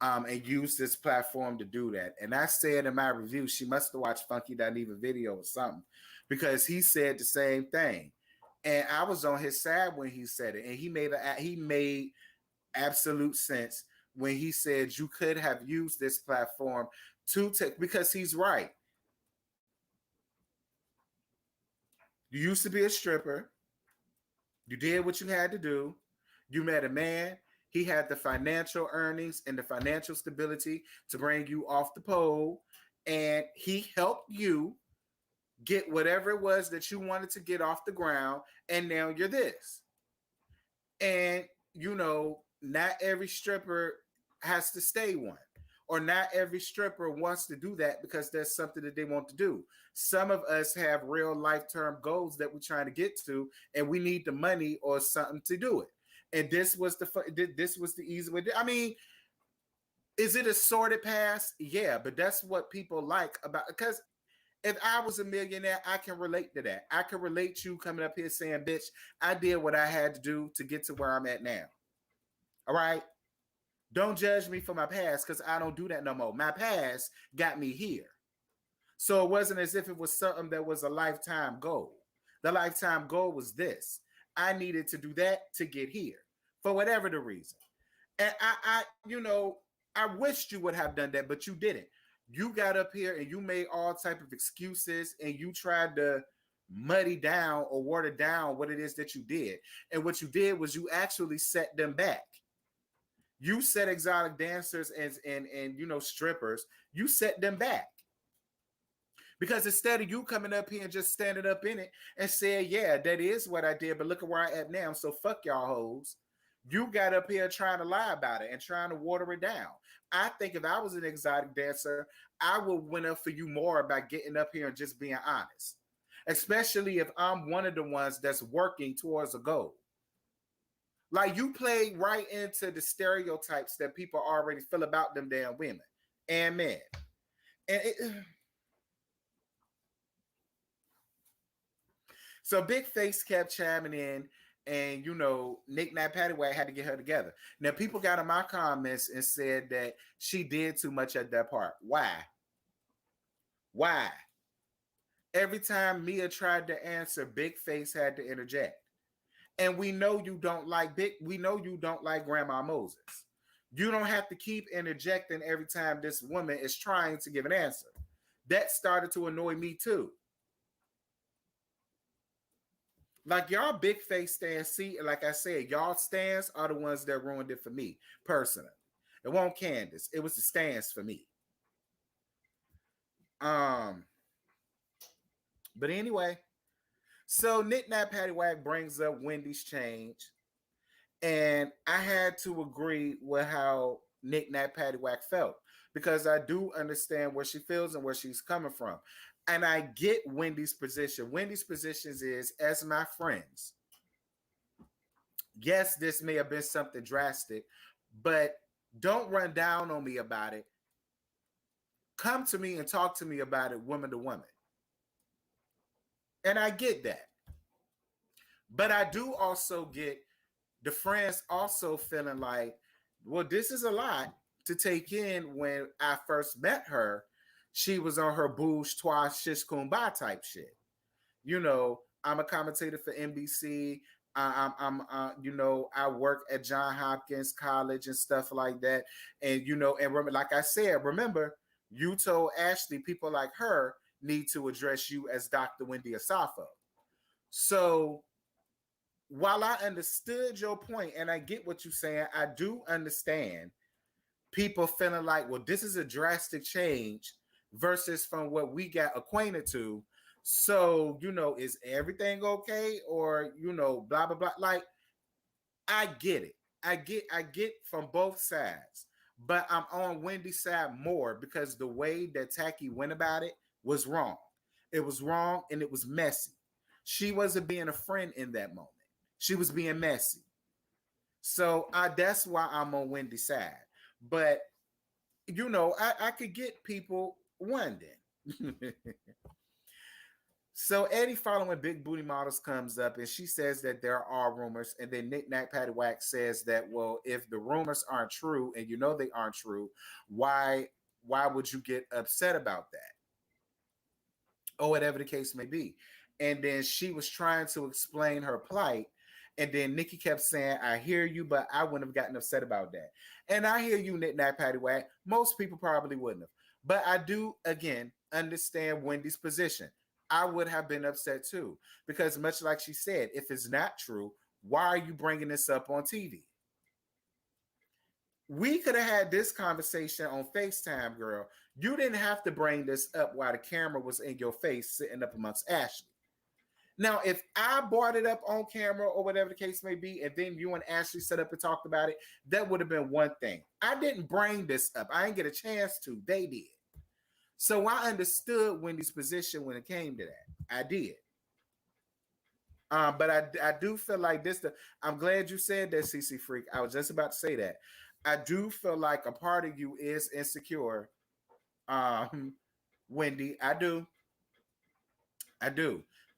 Speaker 2: and use this platform to do that. And I said in my review, she must have watched Funky Dineva video or something, because he said the same thing. And I was on his side when he said it, and he made absolute sense when he said you could have used this platform to take, because he's right. You used to be a stripper. You did what you had to do. You met a man. He had the financial earnings and the financial stability to bring you off the pole. And he helped you get whatever it was that you wanted to get off the ground. And now you're this. And, not every stripper has to stay one, or not every stripper wants to do that because that's something that they want to do. Some of us have real life-term goals that we're trying to get to, and we need the money or something to do it. And this was the easy way. I mean, is it a sorted pass? Yeah, but that's what people like about, because if I was a millionaire, I can relate to that. I can relate to you coming up here saying, bitch, I did what I had to do to get to where I'm at now. All right? Don't judge me for my past, because I don't do that no more. My past got me here. So it wasn't as if it was something that was a lifetime goal. The lifetime goal was this. I needed to do that to get here for whatever the reason. And I wished you would have done that, but you didn't. You got up here and you made all type of excuses, and you tried to muddy down or water down what it is that you did. And what you did was you actually set them back. You set exotic dancers and strippers, you set them back. Because instead of you coming up here and just standing up in it and saying, yeah, that is what I did, but look at where I am now, so fuck y'all hoes. You got up here trying to lie about it and trying to water it down. I think if I was an exotic dancer, I would win up for you more by getting up here and just being honest. Especially if I'm one of the ones that's working towards a goal. Like, you play right into the stereotypes that people already feel about them damn women and men. And so Big Face kept chiming in, and Nick Nat Paddywhack had to get her together. Now, people got in my comments and said that she did too much at that part. Why? Every time Mia tried to answer, Big Face had to interject. And we know you don't like Grandma Moses. You don't have to keep interjecting every time this woman is trying to give an answer. That started to annoy me too. Like, y'all Big Face stands, see, like I said, y'all stands are the ones that ruined it for me personally. It wasn't Candace. It was the stands for me. But anyway, so Nick Nat Paddywhack brings up Wendy's change. And I had to agree with how Nick Nat Paddywhack felt, because I do understand where she feels and where she's coming from. And I get Wendy's position. Wendy's position is, as my friends, yes, this may have been something drastic, but don't run down on me about it. Come to me and talk to me about it, woman to woman. And I get that. But I do also get the friends also feeling like, well, this is a lot to take in. When I first met her, she was on her bouge trois shish kumbaya type shit. I'm a commentator for NBC. I'm I work at Johns Hopkins College and stuff like that. And and like I said, remember, you told Ashley people like her need to address you as Dr. Wendy Asafo. So while I understood your point and I get what you're saying, I do understand people feeling like, well, this is a drastic change versus from what we got acquainted to. So, is everything okay? Or, blah, blah, blah. Like, I get it. I get from both sides. But I'm on Wendy's side more because the way that Tacky went about it was wrong. It was wrong and it was messy. She wasn't being a friend in that moment. She was being messy. So that's why I'm on Wendy's side. But I could get people wondering. So Eddie following big booty models comes up and she says that there are rumors. And then Nick Nack Patty Whack says that, well, if the rumors aren't true and you know they aren't true, why would you get upset about that? Or whatever the case may be. And then she was trying to explain her plight. And then Nikki kept saying, I hear you, but I wouldn't have gotten upset about that. And I hear you, Nick Nack Patty Whack. Most people probably wouldn't have. But I do, again, understand Wendy's position. I would have been upset too. Because much like she said, if it's not true, why are you bringing this up on TV? We could have had this conversation on FaceTime, girl. You didn't have to bring this up while the camera was in your face sitting up amongst Ashley. Now, if I brought it up on camera or whatever the case may be, and then you and Ashley set up and talked about it, that would have been one thing. I didn't bring this up. I didn't get a chance to. They did. So I understood Wendy's position when it came to that. I did. But I do feel like this. I'm glad you said that, CC Freak. I was just about to say that. I do feel like a part of you is insecure, Wendy. I do.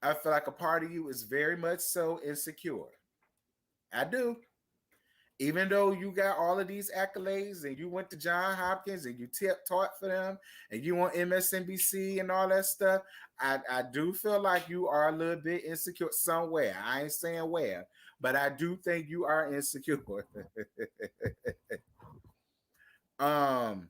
Speaker 2: I feel like a part of you is very much so insecure. I do. Even though you got all of these accolades and you went to Johns Hopkins and you taught for them and you on MSNBC and all that stuff, I do feel like you are a little bit insecure somewhere. I ain't saying where, but I do think you are insecure. And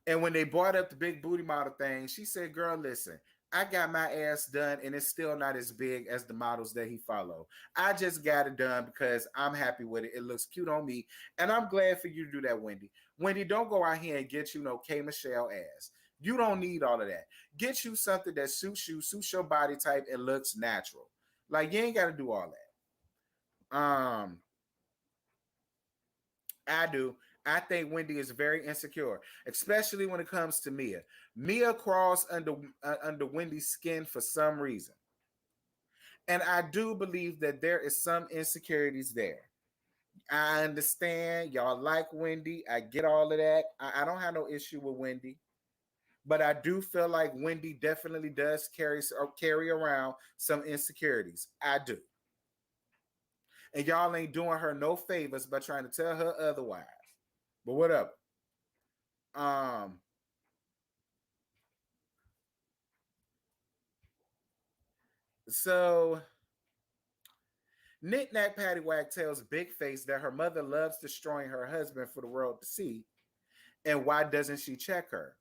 Speaker 2: when they brought up the big booty model thing, she said, girl, listen, I got my ass done and it's still not as big as the models that he followed. I just got it done because I'm happy with it. It looks cute on me. And I'm glad for you to do that, Wendy. Wendy, don't go out here and get no K. Michelle ass. You don't need all of that. Get you something that suits you, suits your body type, and looks natural. Like, you ain't got to do all that. I do. I think Wendy is very insecure, especially when it comes to Mia. Mia crawls under Wendy's skin for some reason. And I do believe that there is some insecurities there. I understand y'all like Wendy. I get all of that. I don't have no issue with Wendy. But I do feel like Wendy definitely does carry around some insecurities. I do. And y'all ain't doing her no favors by trying to tell her otherwise. But whatever. So Nick Nack Patty Whack tells Big Face that her mother loves destroying her husband for the world to see. And why doesn't she check her?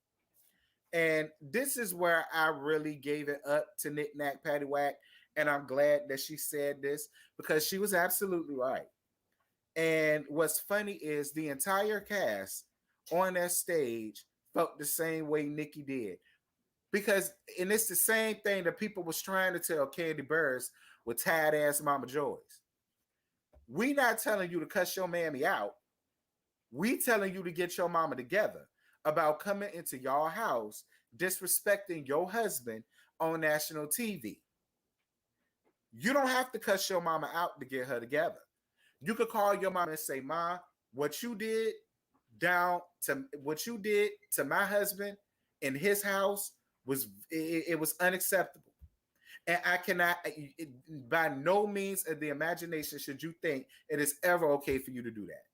Speaker 2: And this is where I really gave it up to Nick Nack Patty Whack. And I'm glad that she said this because she was absolutely right. And what's funny is the entire cast on that stage felt the same way Nikki did. Because, and it's the same thing that people was trying to tell Candy Burris with tired ass Mama Joyce. We not telling you to cuss your mammy out. We telling you to get your mama together about coming into your house, disrespecting your husband on national TV. You don't have to cuss your mama out to get her together. You could call your mama and say, Ma, what you did to my husband in his house was unacceptable. And I cannot, by no means of the imagination should you think it is ever okay for you to do that.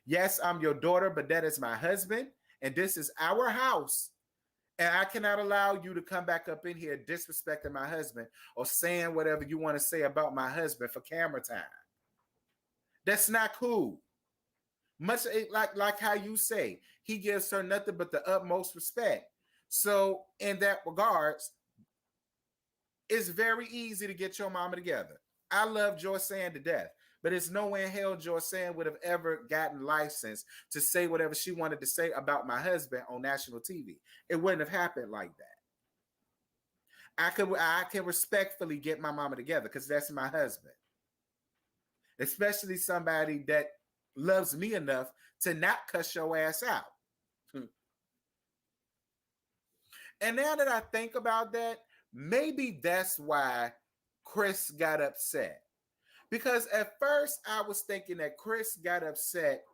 Speaker 2: Yes, I'm your daughter, but that is my husband, and this is our house. And I cannot allow you to come back up in here disrespecting my husband or saying whatever you want to say about my husband for camera time. That's not cool. Much like how you say, he gives her nothing but the utmost respect. So in that regards, it's very easy to get your mama together. I love Joyce Sand to death, but it's no way in hell Joyce Sand would have ever gotten licensed to say whatever she wanted to say about my husband on national TV. It wouldn't have happened like that. I can respectfully get my mama together because that's my husband. especially somebody that loves me enough to not cuss your ass out. And now that I think about that, maybe that's why Chris got upset. Because at first I was thinking that Chris got upset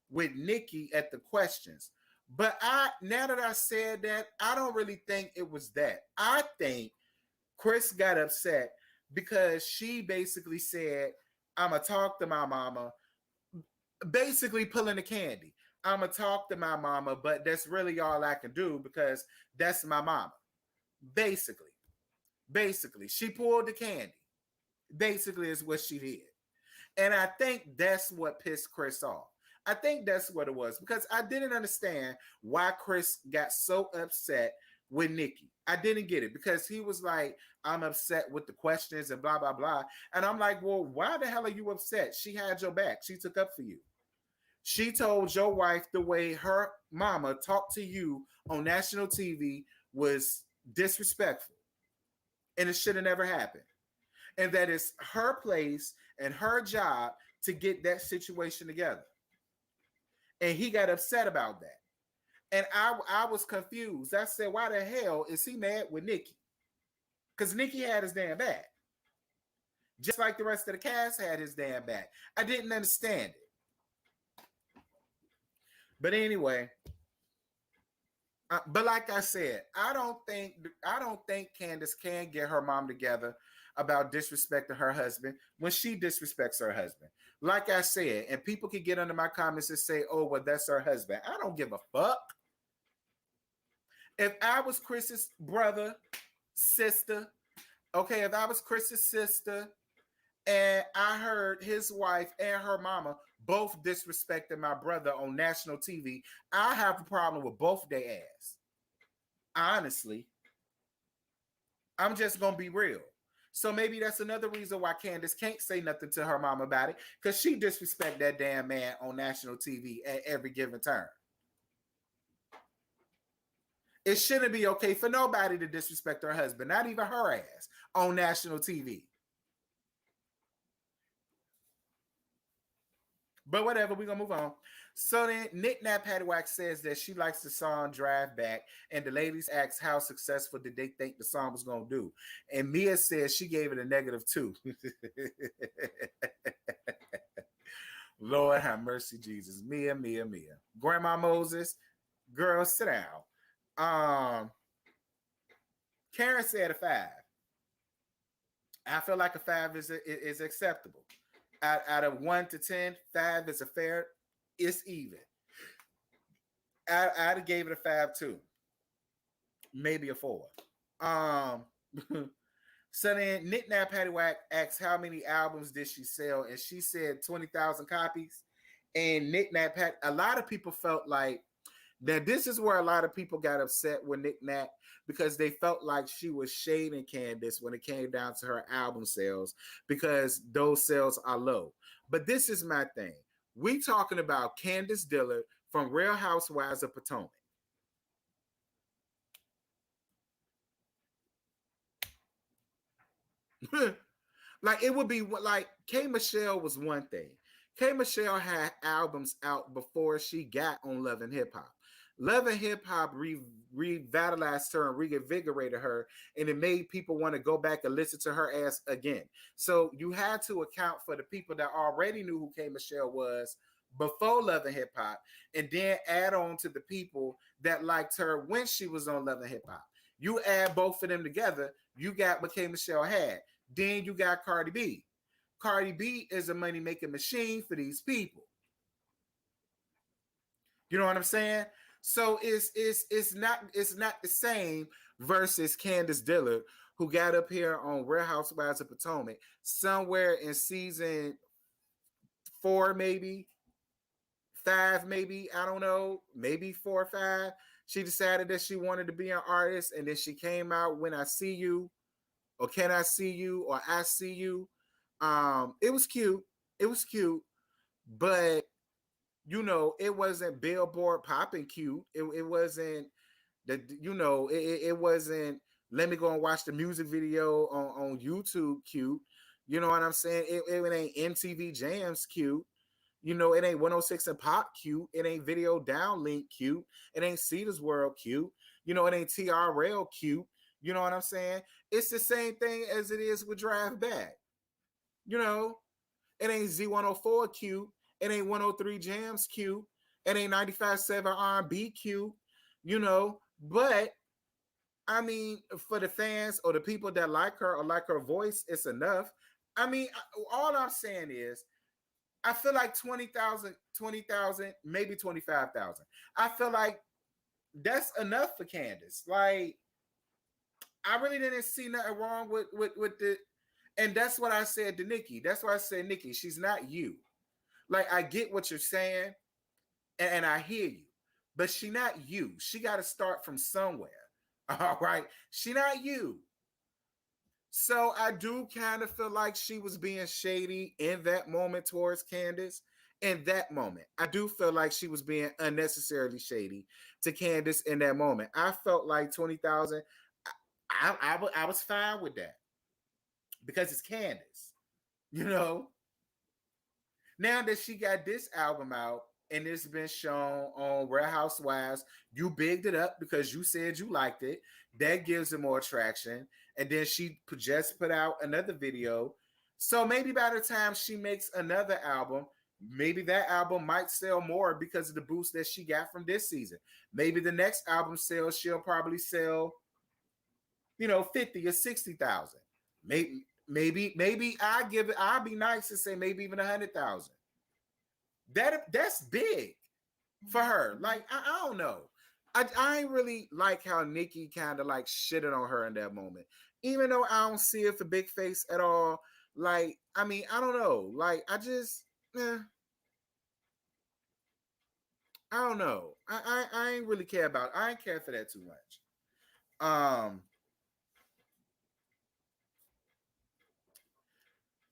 Speaker 2: with Nikki at the questions. But now that I said that, I don't really think it was that. I think Chris got upset because she basically said, I'ma talk to my mama, basically pulling the candy. I'ma talk to my mama, but that's really all I can do because that's my mama. Basically. She pulled the candy. Basically, is what she did. And I think that's what pissed Chris off. I think that's what it was because I didn't understand why Chris got so upset with Nikki. I didn't get it because he was like, I'm upset with the questions and blah, blah, blah. And I'm like, well, why the hell are you upset? She had your back. She took up for you. She told your wife the way her mama talked to you on national TV was disrespectful. And it should have never happened. And that it's her place and her job to get that situation together. And he got upset about that. And I was confused. I said, why the hell is he mad with Nikki? Because Nikki had his damn back. Just like the rest of the cast had his damn back. I didn't understand it. But anyway, but like I said, I don't think Candace can get her mom together about disrespecting her husband when she disrespects her husband. Like I said, and people can get under my comments and say, oh, well, that's her husband. I don't give a fuck. If I was Chris's brother, sister, okay, if I was Chris's sister and I heard his wife and her mama both disrespecting my brother on national TV, I have a problem with both their ass. Honestly, I'm just going to be real. So maybe that's another reason why Candace can't say nothing to her mom about it, because she disrespect that damn man on national TV at every given turn. It shouldn't be okay for nobody to disrespect her husband, not even her ass, on national TV. But whatever, we're going to move on. So then Nick Nap Paddywhack says that she likes the song Drive Back, and the ladies ask how successful did they think the song was going to do. And Mia says she gave it a -2. Lord have mercy, Jesus. Mia. Grandma Moses, girl, sit down. Karen said a 5. I feel like a 5 is acceptable. Out of 1 to 10, 5 is a fair. It's even. I'd gave it a 5 too, maybe a 4. So then Nick Nap Paddywhack asked how many albums did she sell, and she said 20,000 copies. And Nick Nap a lot of people felt like that this is where a lot of people got upset with Nick Nap, because they felt like she was shading Candace when it came down to her album sales, because those sales are low. But this is my thing. We talking about Candace Dillard from Real Housewives of Potomac. Like, it would be like K. Michelle was one thing. K. Michelle had albums out before she got on Love and Hip Hop. Love and Hip Hop revitalized her and reinvigorated her, and it made people want to go back and listen to her ass again. So you had to account for the people that already knew who K. Michelle was before Love and Hip Hop, and then add on to the people that liked her when she was on Love and Hip Hop. You add both of them together, you got what K. Michelle had. Then you got Cardi B. Cardi B is a money-making machine for these people. You know what I'm saying? So it's not the same versus Candace Dillard, who got up here on Real Housewives of Potomac somewhere in season 4, maybe 5, maybe, I don't know, maybe 4 or 5. She decided that she wanted to be an artist, and then she came out When I See You, or Can I See You, or I See You. It was cute. But you know, it wasn't Billboard popping cute. It wasn't that, you know, it wasn't let me go and watch the music video on YouTube cute. You know what I'm saying? It ain't MTV Jams cute. You know, it ain't 106 and Pop cute. It ain't Video Downlink cute. It ain't Cedar's World cute. You know, it ain't TRL cute. You know what I'm saying? It's the same thing as it is with Drive Back. You know, it ain't Z104 cute. It ain't 103 Jams cute. It ain't 95.7 R&B cute. You know, but I mean, for the fans or the people that like her or like her voice, it's enough. I mean, all I'm saying is, I feel like 20,000, maybe 25,000. I feel like that's enough for Candace. Like, I really didn't see nothing wrong with the, and that's what I said to Nikki. That's why I said, Nikki, she's not you. Like, I get what you're saying, and I hear you, but she not you. She got to start from somewhere. All right, she not you. So I do kind of feel like she was being shady in that moment towards Candace. In that moment, I do feel like she was being unnecessarily shady to Candace in that moment. I felt like 20,000. I was fine with that because it's Candace. You know, now that she got this album out and it's been shown on Real Housewives, you bigged it up because you said you liked it. That gives it more traction. And then she just put out another video. So maybe by the time she makes another album, maybe that album might sell more because of the boost that she got from this season. Maybe the next album sales, she'll probably sell, 50 or 60,000. Maybe I'll be nice and say maybe even 100,000. That's big for her. Like, I don't know. I ain't really like how Nikki kind of like shitted on her in that moment. Even though I don't see it for Big Face at all. Like, I mean, I don't know. Like, I don't know. I ain't really care about it. I ain't care for that too much.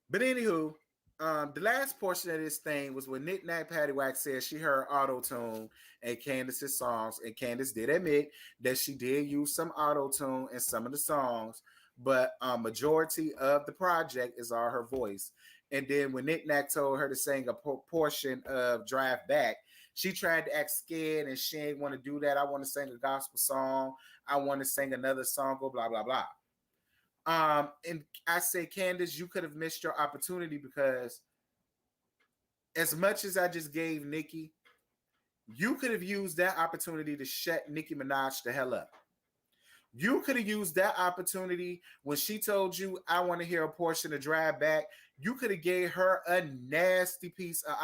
Speaker 2: But anywho, the last portion of this thing was when Knick Knack Paddywhack said she heard auto-tune in Candace's songs, and Candace did admit that she did use some auto-tune in some of the songs, but majority of the project is all her voice. And then when Knick Knack told her to sing a portion of Drive Back, she tried to act scared and she ain't want to do that. I want to sing a gospel song. I want to sing another song, blah, blah, blah. And I say, Candace, you could have missed your opportunity because as much as I just gave Nicki, you could have used that opportunity to shut Nicki Minaj the hell up. You could have used that opportunity when she told you, I want to hear a portion of Drive Back. You could have gave her a nasty piece of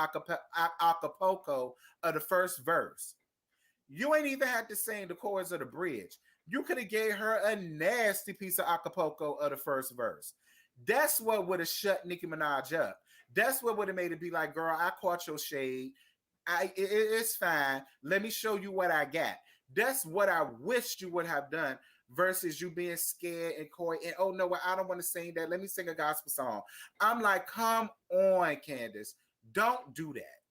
Speaker 2: Acapulco of the first verse. You ain't even had to sing the chorus of the bridge. You could have gave her a nasty piece of Acapulco of the first verse. That's what would have shut Nicki Minaj up. That's what would have made it be like, girl, I caught your shade. It's fine. Let me show you what I got. That's what I wished you would have done versus you being scared and coy and, oh, no, I don't want to sing that. Let me sing a gospel song. I'm like, come on, Candace. Don't do that.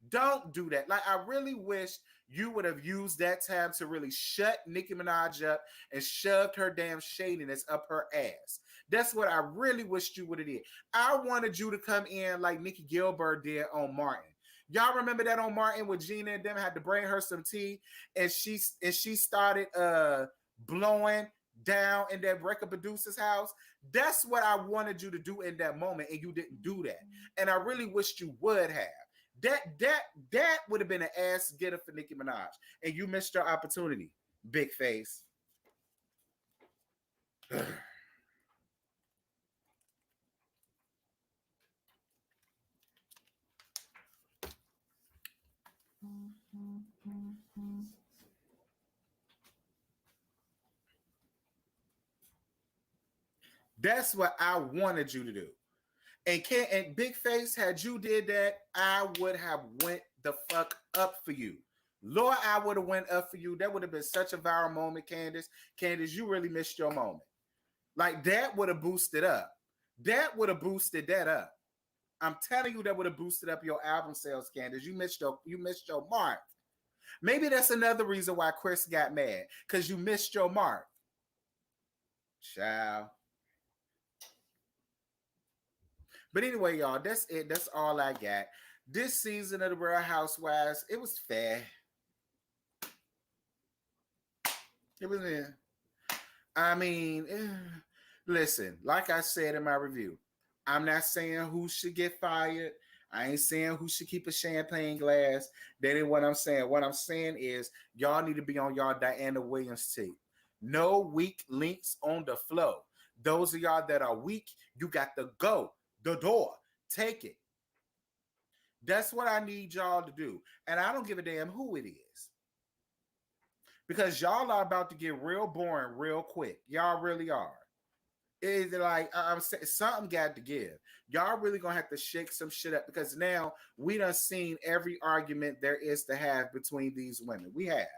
Speaker 2: Don't do that. Like, I really wish you would have used that time to really shut Nicki Minaj up and shoved her damn shadiness up her ass. That's what I really wished you would have did. I wanted you to come in like Nikki Gilbert did on Martin. Y'all remember that on Martin with Gina and them had to bring her some tea and she started blowing down in that record producer's house. That's what I wanted you to do in that moment, and you didn't do that. And I really wished you would have. That would have been an ass getter for Nicki Minaj, and you missed your opportunity, Big Face. That's what I wanted you to do. And Big Face, had you did that, I would have went the fuck up for you. Lord, I would have went up for you. That would have been such a viral moment, Candace. Candace, you really missed your moment. Like, that would have boosted up. That would have boosted that up. I'm telling you, that would have boosted up your album sales, Candace. You missed your mark. Maybe that's another reason why Chris got mad, because you missed your mark. Child. But anyway, y'all, that's it. That's all I got. This season of the Real Housewives, it was fair. It was in. I mean, listen, like I said in my review, I'm not saying who should get fired. I ain't saying who should keep a champagne glass. That ain't what I'm saying. What I'm saying is y'all need to be on y'all Diana Williams team. No weak links on the flow. Those of y'all that are weak, you got to go. The door. Take it. That's what I need y'all to do. And I don't give a damn who it is. Because y'all are about to get real boring real quick. Y'all really are. It's like I'm saying, something got to give. Y'all really gonna have to shake some shit up because now we done seen every argument there is to have between these women. We have.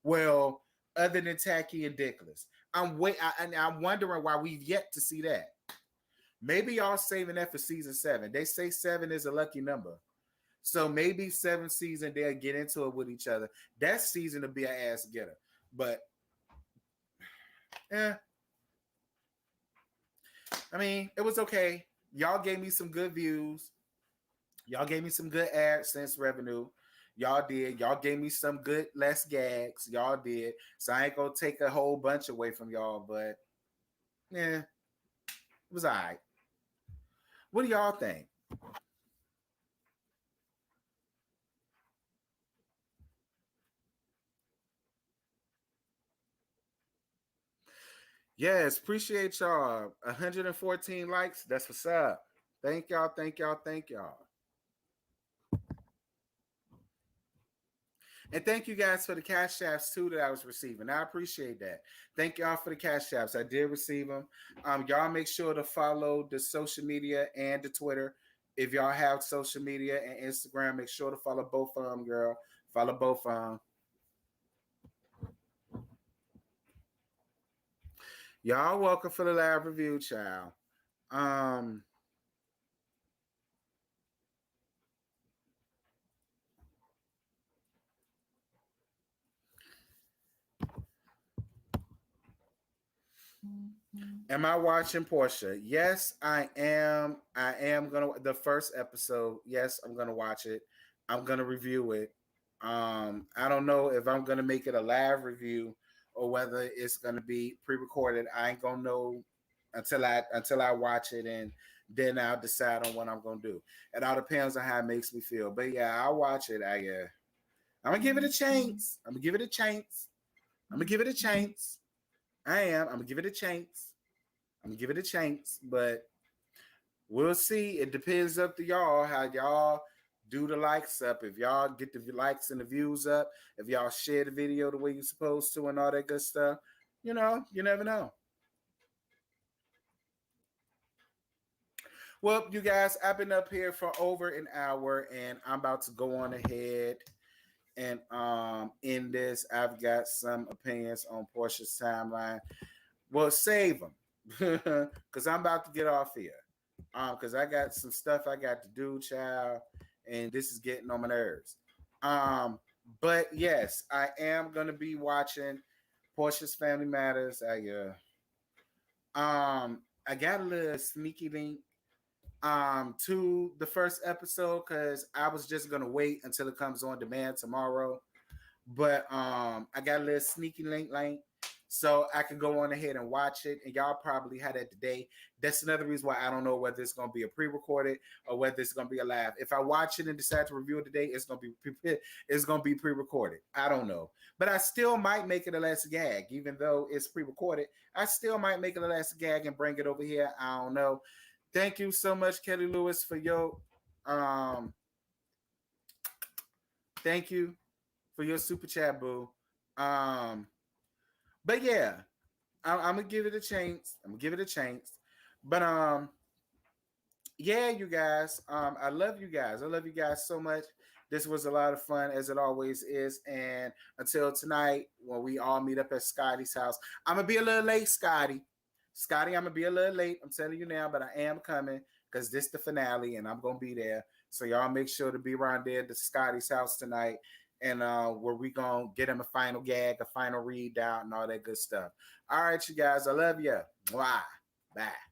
Speaker 2: Well, other than Tacky and Dickless. I'm wondering why we've yet to see that. Maybe y'all saving that for season 7. They say 7 is a lucky number. So maybe 7th season they'll get into it with each other. That season will be an ass getter. But I mean, it was okay. Y'all gave me some good views. Y'all gave me some good AdSense revenue. Y'all did. Y'all gave me some good less gags. Y'all did. So I ain't gonna take a whole bunch away from y'all, but yeah, it was all right. What do y'all think? Yes, appreciate y'all. 114 likes. That's what's up. Thank y'all. Thank y'all. Thank y'all. And thank you guys for the cash apps too that I was receiving. I appreciate that. Thank y'all for the cash apps. I did receive them. Y'all make sure to follow the social media and the Twitter. If y'all have social media and Instagram, make sure to follow both of them, girl. Follow both of them. Y'all welcome for the live review, child. Um, Am I watching Portia? Yes, I am. I am gonna the first episode. Yes, I'm gonna watch it. I'm gonna review it. I don't know if I'm gonna make it a live review or whether it's gonna be pre-recorded. I ain't gonna know until I watch it, and then I'll decide on what I'm gonna do. It all depends on how it makes me feel. But yeah, I'll watch it. I'm gonna give it a chance. I'm gonna give it a chance. I'm gonna give it a chance. I am. I'm gonna give it a chance. I'm gonna give it a chance, but we'll see. It depends up to y'all how y'all do the likes up. If y'all get the likes and the views up, if y'all share the video the way you're supposed to, and all that good stuff, you never know. Well, you guys, I've been up here for over an hour, and I'm about to go on ahead and in this. I've got some opinions on Portia's timeline. Well, save them because I'm about to get off here. Because I got some stuff I got to do, child, and this is getting on my nerves. But yes, I am gonna be watching Portia's Family Matters. I got a little sneaky link to the first episode because I was just gonna wait until it comes on demand tomorrow. But I got a little sneaky link so I could go on ahead and watch it, and y'all probably had that today. That's another reason why I don't know whether it's going to be a pre-recorded or whether it's going to be a live. If I watch it and decide to review it today, it's going to be pre-recorded. I don't know, but I still might make it a last gag, even though it's pre-recorded. I still might make it a last gag and bring it over here. I don't know. Thank you so much, Kelly Lewis, for your thank you for your super chat, boo. But yeah, I'm gonna give it a chance. I'm gonna give it a chance. But yeah, you guys. I love you guys. I love you guys so much. This was a lot of fun, as it always is. And until tonight, when we all meet up at Scotty's house, I'm gonna be a little late, Scotty. Scotty, I'm gonna be a little late. I'm telling you now, but I am coming because this is the finale, and I'm gonna be there. So y'all make sure to be around there at the Scotty's house tonight, and where we gonna get him a final gag, a final read out, and all that good stuff. All right, you guys. I love you. Bye. Bye.